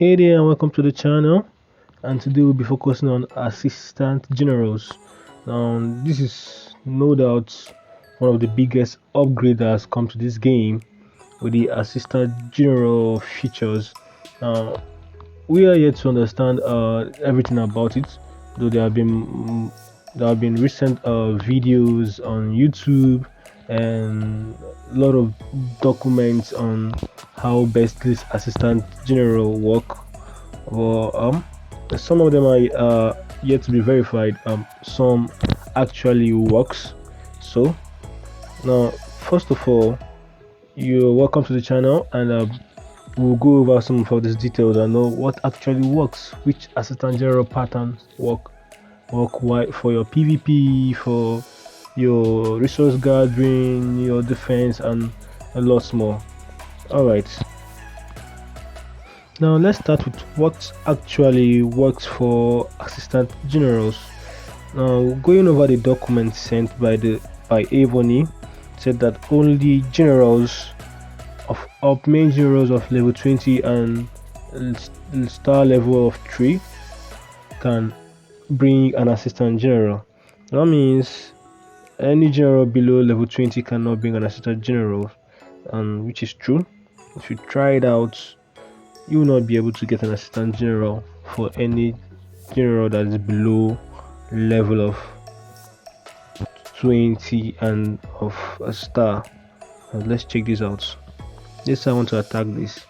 Hey there and welcome to the channel, and today we'll be focusing on assistant generals. This is no doubt one of the biggest upgrades that has come to this game with the assistant general features. Now we are yet to understand everything about it, though there have been recent videos on YouTube and a lot of documents on how best this assistant general work. Well, some of them are yet to be verified. Some actually works. So now, first of all, you're welcome to the channel, and we'll go over some of these details and know what actually works, which assistant general patterns work for your PvP, for your resource gathering, your defense, and a lot more. All right. Now let's start with what actually works for assistant generals. Now going over the document sent by Evony said that only generals of main generals of level 20 and star level of 3 can bring an assistant general. That means any general below level 20 cannot bring an assistant general, and which is true. If you try it out, you will not be able to get an assistant general for any general that is below level of 20 and of a star. Let's check this out. Yes, I want to attack this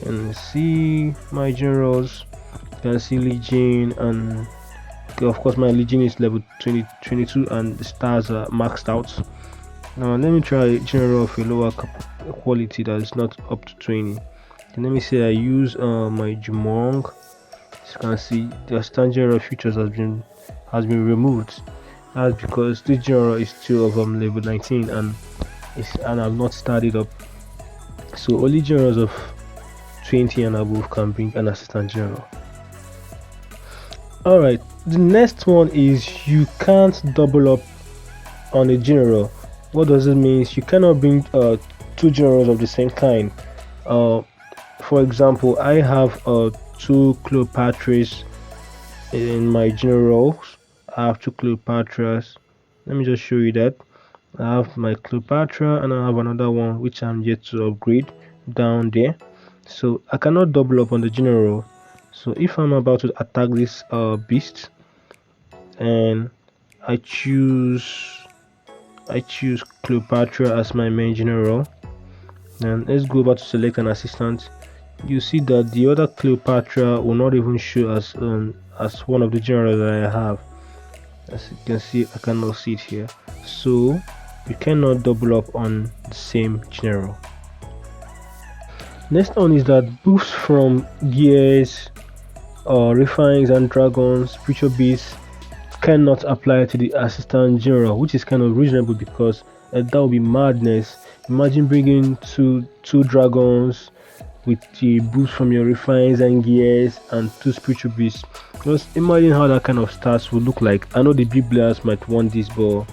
and see my generals. You can see Legion, and of course my Legion is level 22 and the stars are maxed out. Now let me try general of a lower quality that is not up to 20. And let me say I use my Jumong. As you can see, the standard general features has been removed. That's because this general is still of level 19 and I've not started up. So only generals of 20 and above can bring an assistant general. Alright, the next one is you can't double up on a general. What does it mean? You cannot bring two generals of the same kind. For example, I have two Cleopatras in my generals. I have two Cleopatras. Let me just show you that. I have my Cleopatra and I have another one which I'm yet to upgrade down there. So I cannot double up on the general. So if I'm about to attack this beast and I choose Cleopatra as my main general, and let's go back to select an assistant. You see that the other Cleopatra will not even show as one of the generals that I have. As you can see, I cannot see it here. So you cannot double up on the same general. Next one is that boosts from gears, refines and dragons, spiritual beasts cannot apply to the assistant general, which is kind of reasonable because that would be madness. Imagine bringing two dragons with the boost from your refines and gears and two spiritual beasts. Just imagine how that kind of stats would look like. I know the big players might want this, but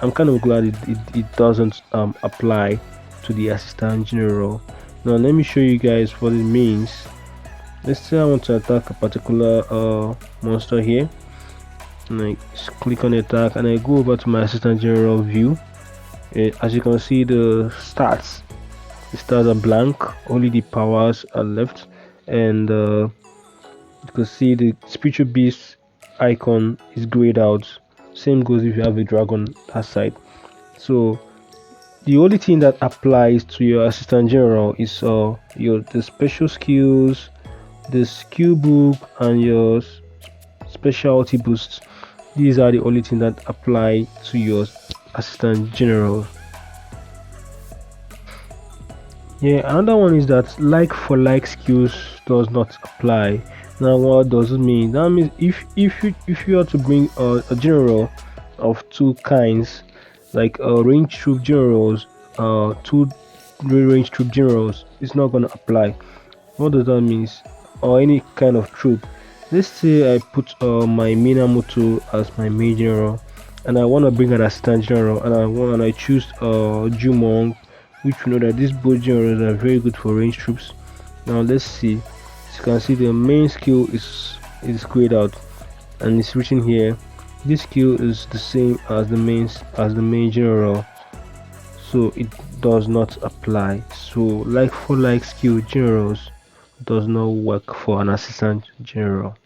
I'm kind of glad it doesn't apply to the assistant general. Now let me show you guys what it means. Let's say I want to attack a particular monster here, and I click on the attack and I go over to my assistant general view. As you can see, the stars are blank, only the powers are left, and you can see the spiritual beast icon is grayed out. Same goes if you have a dragon that side. So the only thing that applies to your assistant general is the special skills, the skill book, and your specialty boosts. These are the only things that apply to your assistant general. Yeah, another one is that like for like skills does not apply. Now what does it mean? That means if you are to bring a general of two kinds, like range troop generals, two range troop generals, it's not gonna apply. What does that mean? Or any kind of troop. Let's say I put my Minamoto as my main general, and I want to bring an assistant general, and I choose Jumong, which we know that these both generals are very good for range troops. Now let's see. As you can see, the main skill is grayed out and it's written here. This skill is the same as the main general, so it does not apply. So like for like skill generals does not work for an assistant general.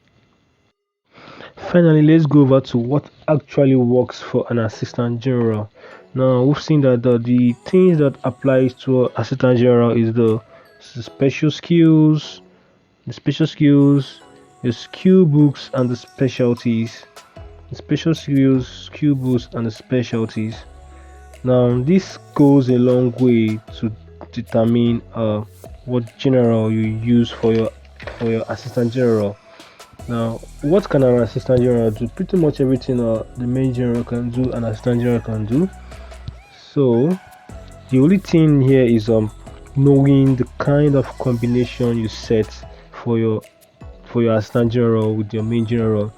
Finally, let's go over to what actually works for an assistant general. Now we've seen that the things that applies to assistant general is the special skills, the skill books, and the specialties. The special skills, skill books, and the specialties. Now this goes a long way to determine what general you use for your assistant general. Now, what can an assistant general do? Pretty much everything the main general can do, an assistant general can do. So, the only thing here is knowing the kind of combination you set for your assistant general with your main general.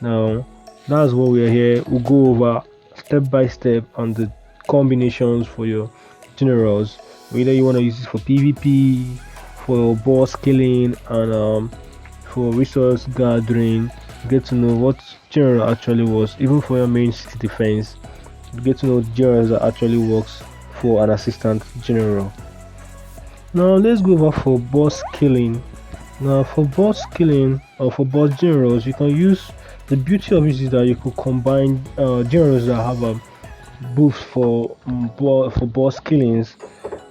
Now, that's what we are here. We'll go over step by step on the combinations for your generals. Whether you want to use it for PvP, for boss killing, and for resource gathering. Get to know what general actually was, even for your main city defense. Get to know the generals that actually works for an assistant general. Now let's go over for boss killing. Now for boss killing or for boss generals, you can use, the beauty of it is that you could combine generals that have a boost for boss killings.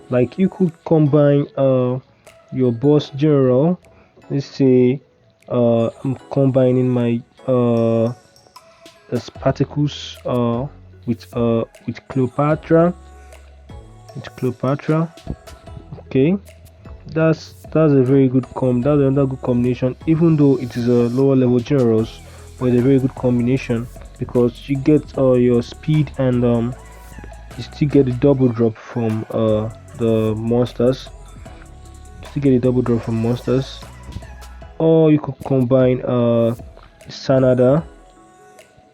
Like you could combine your boss general. Let's say I'm combining my Spartacus with Cleopatra. Okay, that's a very good that's another good combination. Even though it is a lower level generals, but it's a very good combination because you get your speed and you still get a double drop from the monsters. Or you could combine Sanada.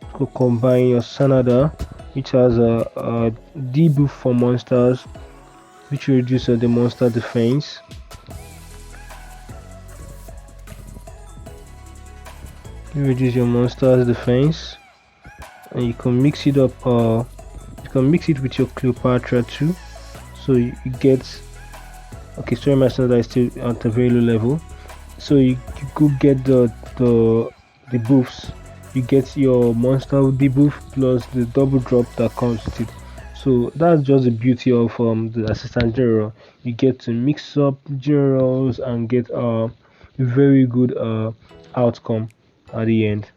You could combine your Sanada, which has a debuff for monsters, which reduces the monster defense. You reduce your monster's defense, and you can mix it up. You can mix it with your Cleopatra too, so you get. Okay, sorry, my Sanada is still at a very low level. So you could get the buffs. You get your monster debuff plus the double drop that comes with it. So that's just the beauty of the assistant general. You get to mix up generals and get a very good outcome at the end.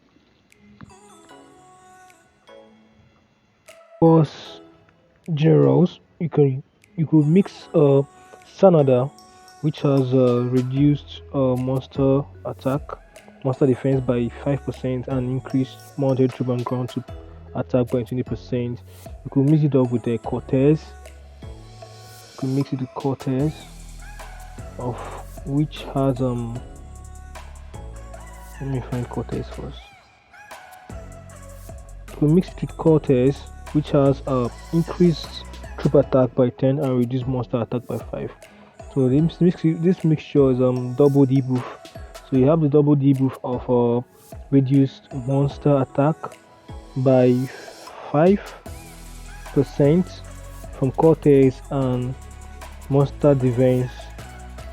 Boss generals, you could mix Sanada, which has reduced monster defense by 5% and increased mounted troop and ground troop attack by 20%. You could mix it up with the Cortez. Of which has let me find Cortez first. You could mix it with Cortez, which has increased troop attack by 10 and reduced monster attack by 5. So this mixture is double debuff. So you have the double debuff of reduced monster attack by 5% from Cortez and monster defense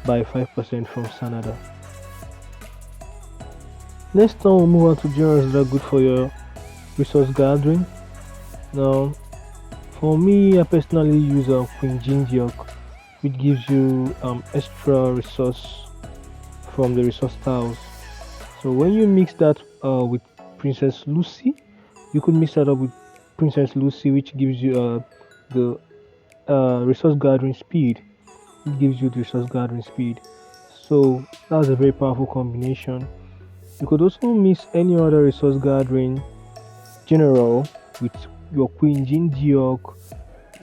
by 5% from Sanada. Next time we'll move on to generals that are good for your resource gathering. Now, for me, I personally use Queen Jinjiok, which gives you extra resource from the resource tiles. So when you mix that with Princess Lucy, you could mix that up with Princess Lucy, which gives you the resource gathering speed. So that's a very powerful combination. You could also mix any other resource gathering general with your Queen Jinjiok.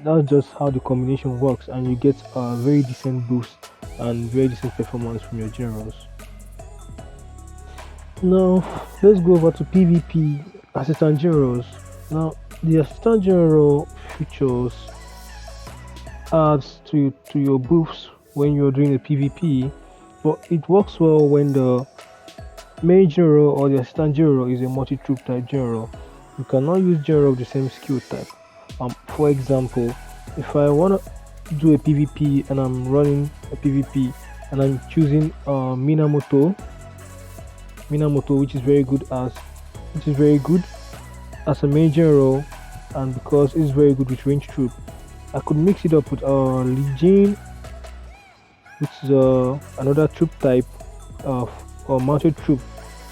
That's just how the combination works, and you get a very decent boost and very decent performance from your generals. Now let's go over to PvP assistant generals. Now the assistant general features adds to your buffs when you're doing a PvP. it works well when the main general or the assistant general is a multi-troop type general. You cannot use general of the same skill type. For example, if I want to do a PvP and I'm running a PvP and I'm choosing Minamoto, which is very good as a main general, and because it's very good with range troop, I could mix it up with Legion, which is another troop type of or mounted troop.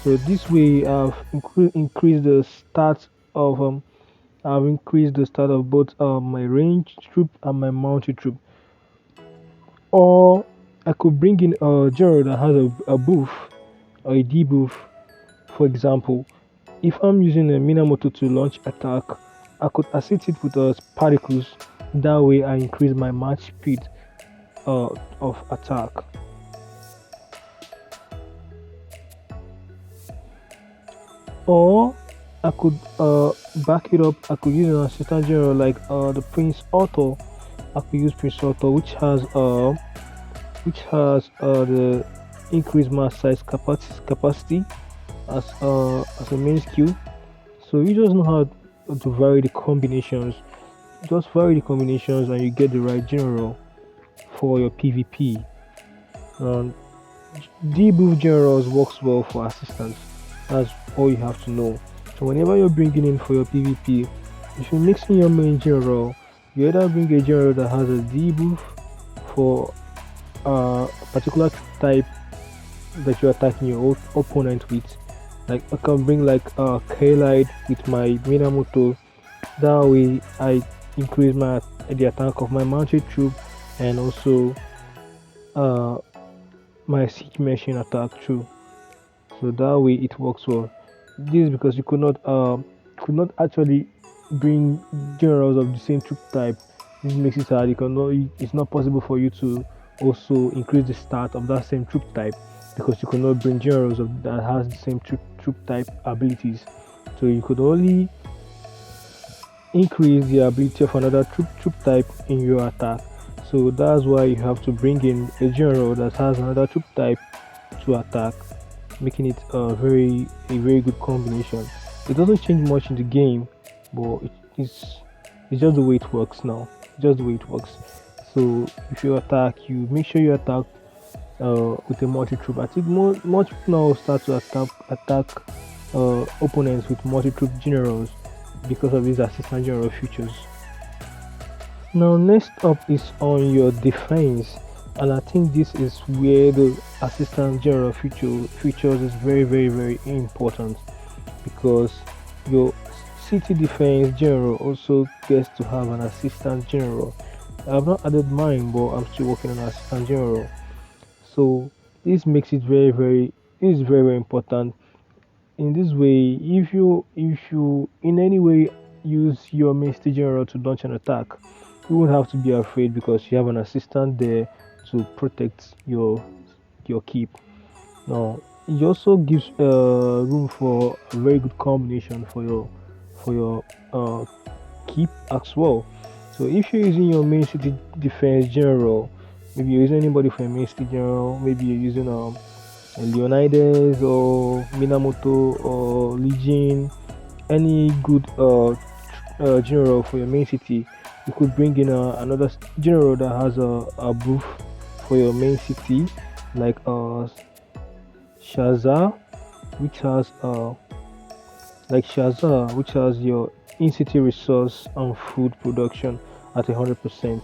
So this way, increased the stats of I've increased the stat of both my range troop and my mounted troop. Or I could bring in a general that has a buff or a debuff. For example, if I'm using a Minamoto to launch attack, I could assist it with particles. That way, I increase my match speed of attack. Or I could back it up. I could use an assistant general like the Prince Otto. I could use Prince Otto, which has the increased mass size capacity as a main skill. So you just know how to vary the combinations. Just vary the combinations and you get the right general for your PvP. Um, debuff generals works well for assistants. That's all you have to know. So whenever you're bringing in for your PvP, if you're mixing your main general, you either bring a general that has a debuff for a particular type that you're attacking your opponent with. Like I can bring like Kalide with my Minamoto. That way I increase the attack of my mounted troop and also uh, my siege machine attack too. So that way it works well. This is because you could not actually bring generals of the same troop type. This makes it hard. It's not possible for you to also increase the stat of that same troop type because you cannot bring generals that has the same troop type abilities. So you could only increase the ability of another troop type in your attack. So that's why you have to bring in a general that has another troop type to attack, making it a very good combination. It doesn't change much in the game, but it's just the way it works now. Just the way it works. So if you attack, you make sure you attack with a multi-troop. I think more people now start to attack opponents with multi-troop generals because of these assistant general features. Now next up is on your defense, and I think this is where the assistant general features is very important because your city defense general also gets to have an assistant general. I've not added mine, but I'm still working on assistant general. So this makes it very important. In this way, if you in any way use your main city general to launch an attack, you won't have to be afraid because you have an assistant there to protect your keep. Now it also gives room for a very good combination for your keep as well. So if you're using your main city defense general, maybe you're using anybody for your main city general, maybe you're using Leonidas or Minamoto or Legion, any good general for your main city, you could bring in another general that has a buff for your main city, like Shazar, which has which has your in-city resource and food production at 100%.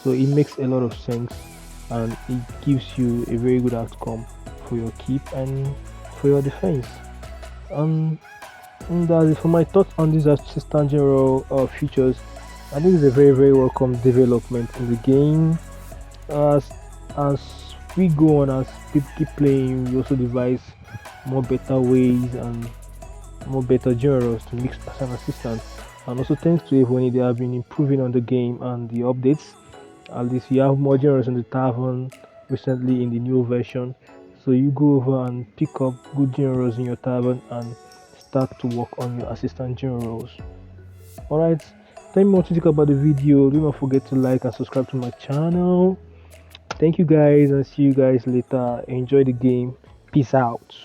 So it makes a lot of sense and it gives you a very good outcome for your keep and for your defense. And that's it for my thoughts on these assistant general features. I think it's a very welcome development in the game. As we go on, as people keep playing, we also devise more better ways and more better generals to mix as an assistant. And also thanks to Evony, they have been improving on the game and the updates. At least you have more generals in the tavern recently in the new version. So you go over and pick up good generals in your tavern and start to work on your assistant generals. Alright, tell me what you think about the video. Do not forget to like and subscribe to my channel. Thank you guys and see you guys later. Enjoy the game. Peace out.